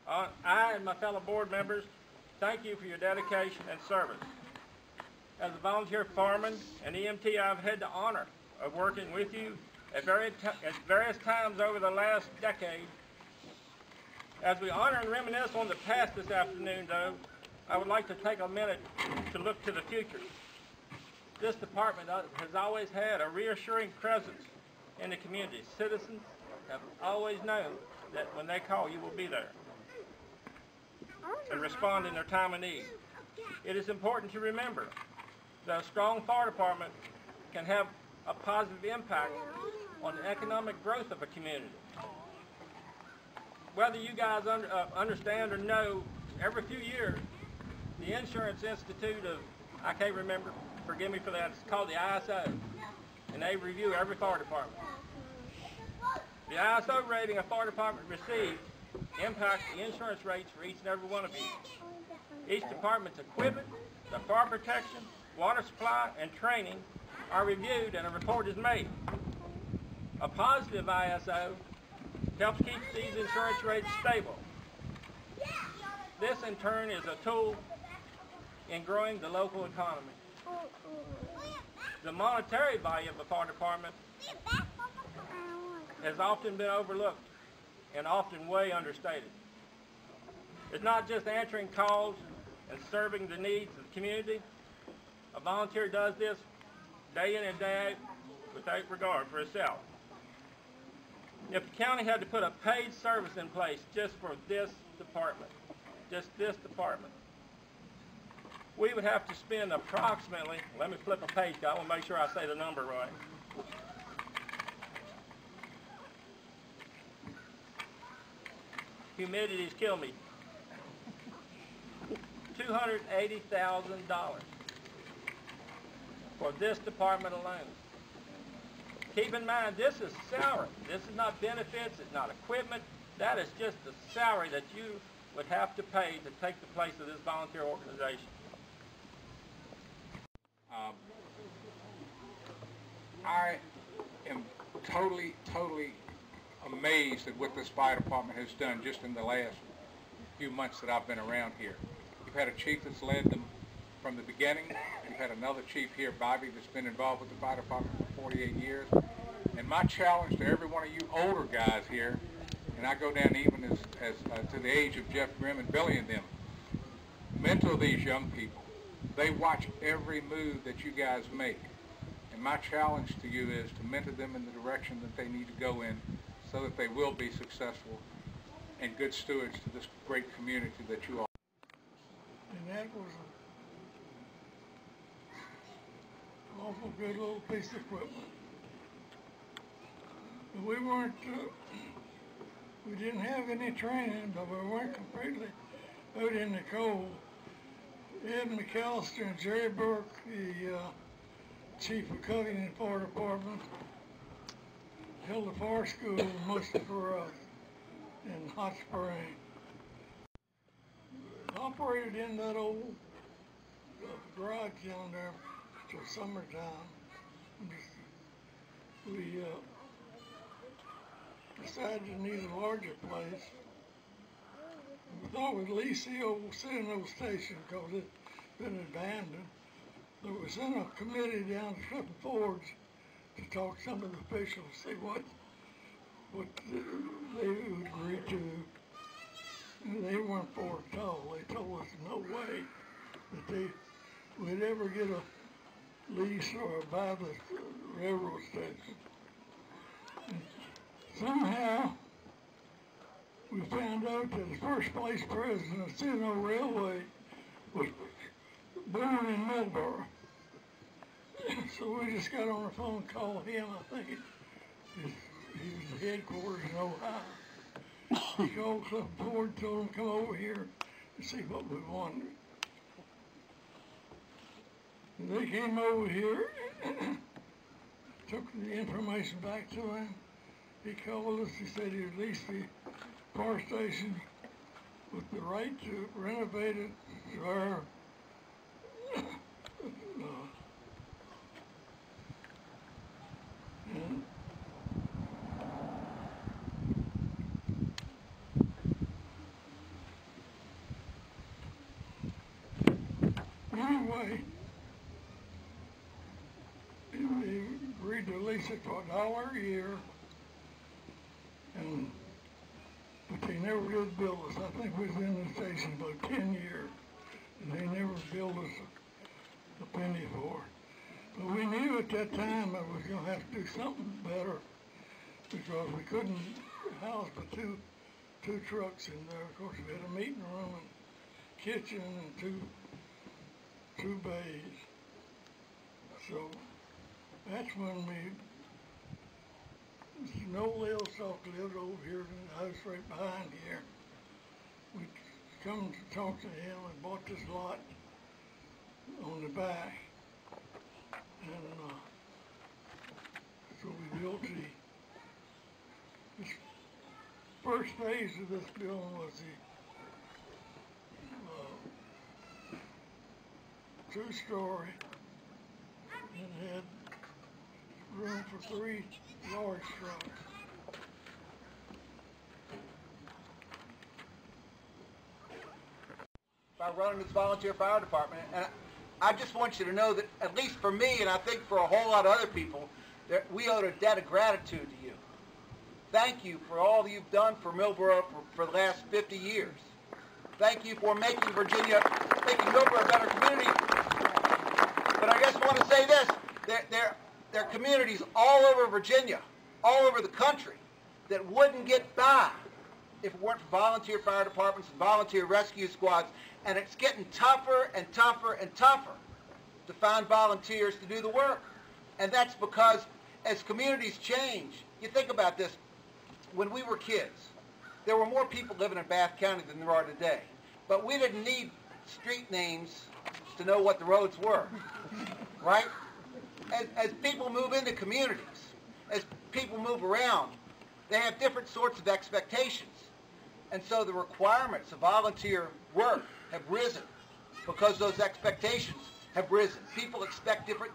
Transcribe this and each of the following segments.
I and my fellow board members thank you for your dedication and service. As a volunteer fireman and EMT, I've had the honor of working with you at various times over the last decade. As we honor and reminisce on the past this afternoon, though, I would like to take a minute to look to the future. This department has always had a reassuring presence in the community. Citizens have always known that when they call, you will be there and respond in their time of need. It is important to remember that a strong fire department can have a positive impact on the economic growth of a community. Whether you guys understand or know, every few years, the Insurance Institute of, I can't remember, forgive me for that, it's called the ISO, and they review every fire department. The ISO rating a fire department receives impacts the insurance rates for each and every one of you. Each department's equipment, the fire protection, water supply, and training are reviewed and a report is made. A positive ISO helps keep these insurance rates stable. This in turn is a tool in growing the local economy. The monetary value of a fire department has often been overlooked and often way understated. It's not just answering calls and serving the needs of the community. A volunteer does this day in and day out without regard for itself. If the county had to put a paid service in place just for this department, we would have to spend approximately, let me flip a page, I want to make sure I say the number right. Humidity's killed me. $280,000 for this department alone. Keep in mind, this is salary. This is not benefits, it's not equipment. That is just the salary that you would have to pay to take the place of this volunteer organization. I am totally amazed at what this fire department has done just in the last few months that I've been around here. You've had a chief that's led them from the beginning. You've had another chief here, Bobby, that's been involved with the fire department for 48 years. And my challenge to every one of you older guys here, and I go down even as to the age of Jeff Grimm and Billy and them, mentor these young people. They watch every move that you guys make. And my challenge to you is to mentor them in the direction that they need to go in so that they will be successful and good stewards to this great community that you are. And that was an awful good little piece of equipment. But we weren't, we didn't have any training, but we weren't completely out in the cold. Ed McAllister and Jerry Burke, the chief of Covington Fire Department, held a fire school mostly for us in Hot Spring. Operated in that old garage down there till summertime. We decided to need a larger place. We thought we'd lease the old Sentinel station because it's been abandoned. So we sent a committee down to Clifton Forge to talk to some of the officials, see what they would agree to. And they weren't for it at all. They told us no way that they would ever get a lease or buy the railroad station. And somehow we found out that the first place president of Sentinel Railway was born in Millboro. So we just got on the phone and called him. I think he was the headquarters in Ohio. He called Clifton Ford, told him to come over here and see what we wanted. And they came over here, took the information back to him. He called us, he said he would lease the fire station with the right to renovate it to our and lease it for $1 a year, but they never did bill us. I think we was in the station about 10 years, and they never billed us a penny for it. But we knew at that time that we was going to have to do something better, because we couldn't house the two trucks in there. Of course, we had a meeting room and kitchen and two bays. So that's when Noel Assoc lived over here in the house right behind here. We come to talk to him and bought this lot on the back. And so we built this first phase of this building was the two-story, and had room for 3 large trucks. By running this volunteer fire department, and I just want you to know that, at least for me, and I think for a whole lot of other people, that we owe a debt of gratitude to you. Thank you for all you've done for Millboro for the last 50 years. Thank you for making Millboro a better community. But I just want to say this, there are communities all over Virginia, all over the country, that wouldn't get by if it weren't for volunteer fire departments and volunteer rescue squads. And it's getting tougher and tougher and tougher to find volunteers to do the work. And that's because as communities change, you think about this, when we were kids, there were more people living in Bath County than there are today. But we didn't need street names to know what the roads were, right? As people move into communities, as people move around, they have different sorts of expectations. And so the requirements of volunteer work have risen because those expectations have risen. People expect different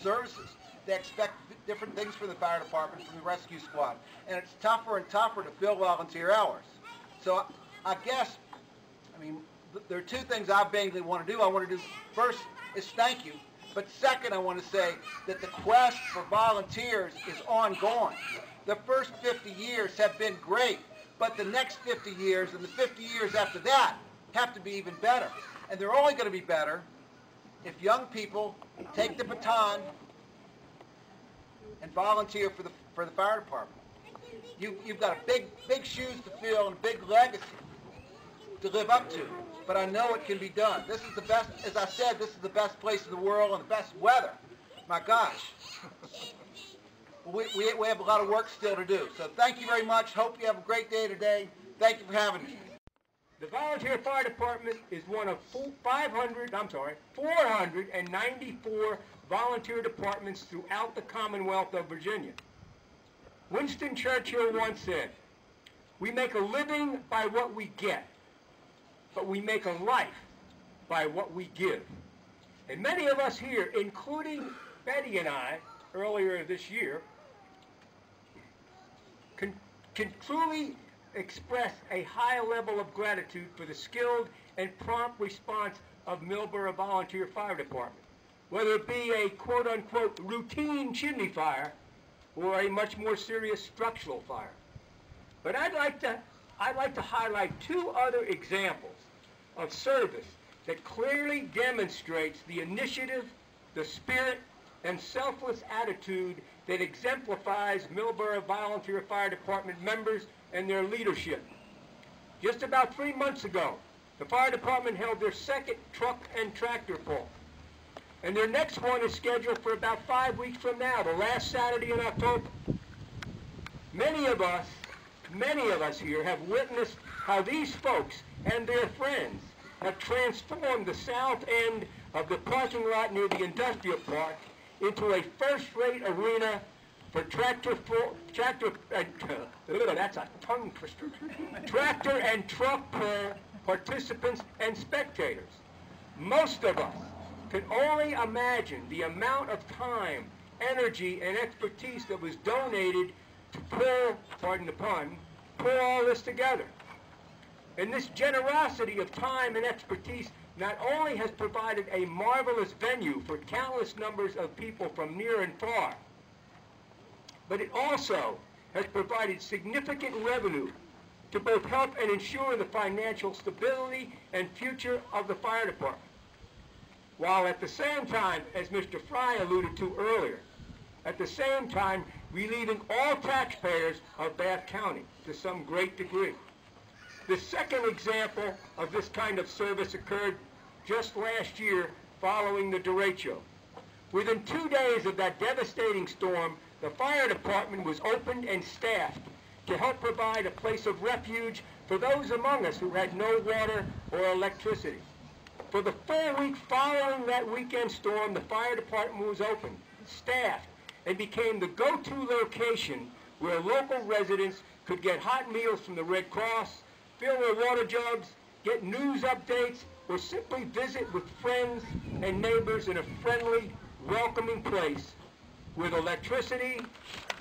services. They expect different things from the fire department, from the rescue squad. And it's tougher and tougher to fill volunteer hours. So I guess, there are two things I basically want to do. I want to do, first is thank you. But second, I want to say that the quest for volunteers is ongoing. The first 50 years have been great, but the next 50 years and the 50 years after that have to be even better. And they're only going to be better if young people take the baton and volunteer for the fire department. You've got a big shoes to fill and a big legacy to live up to. But I know it can be done. This is the best, as I said, this is the best place in the world and the best weather. My gosh. We have a lot of work still to do. So thank you very much. Hope you have a great day today. Thank you for having me. The volunteer fire department is one of 494 volunteer departments throughout the Commonwealth of Virginia. Winston Churchill once said, "We make a living by what we get, but we make a life by what we give." And many of us here, including Betty and I, earlier this year, can truly express a high level of gratitude for the skilled and prompt response of Millboro Volunteer Fire Department, whether it be a quote-unquote routine chimney fire or a much more serious structural fire. But I'd like to highlight two other examples of service that clearly demonstrates the initiative, the spirit, and selfless attitude that exemplifies Millboro Volunteer Fire Department members and their leadership. Just about 3 months ago, the fire department held their second truck and tractor pull. And their next one is scheduled for about 5 weeks from now, the last Saturday in October. Many of us here have witnessed how these folks and their friends have transformed the south end of the parking lot near the industrial park into a first-rate arena for tractor and truck pull participants and spectators. Most of us can only imagine the amount of time, energy, and expertise that was donated to pull, pardon the pun, pull all this together. And this generosity of time and expertise not only has provided a marvelous venue for countless numbers of people from near and far, but it also has provided significant revenue to both help and ensure the financial stability and future of the fire department, while at the same time, as Mr. Fry alluded to earlier, at the same time relieving all taxpayers of Bath County to some great degree. The second example of this kind of service occurred just last year following the derecho. Within 2 days of that devastating storm, the fire department was opened and staffed to help provide a place of refuge for those among us who had no water or electricity. For the full week following that weekend storm, the fire department was opened, staffed, and became the go-to location where local residents could get hot meals from the Red Cross, fill their water jugs, get news updates, or simply visit with friends and neighbors in a friendly, welcoming place with electricity,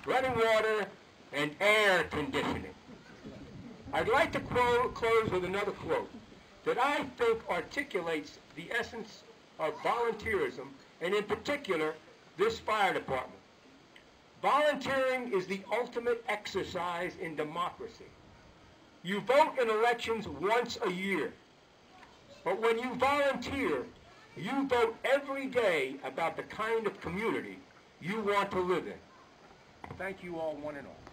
running water, and air conditioning. I'd like to close with another quote that I think articulates the essence of volunteerism, and in particular, this fire department. Volunteering is the ultimate exercise in democracy. You vote in elections once a year, but when you volunteer, you vote every day about the kind of community you want to live in. Thank you all, one and all.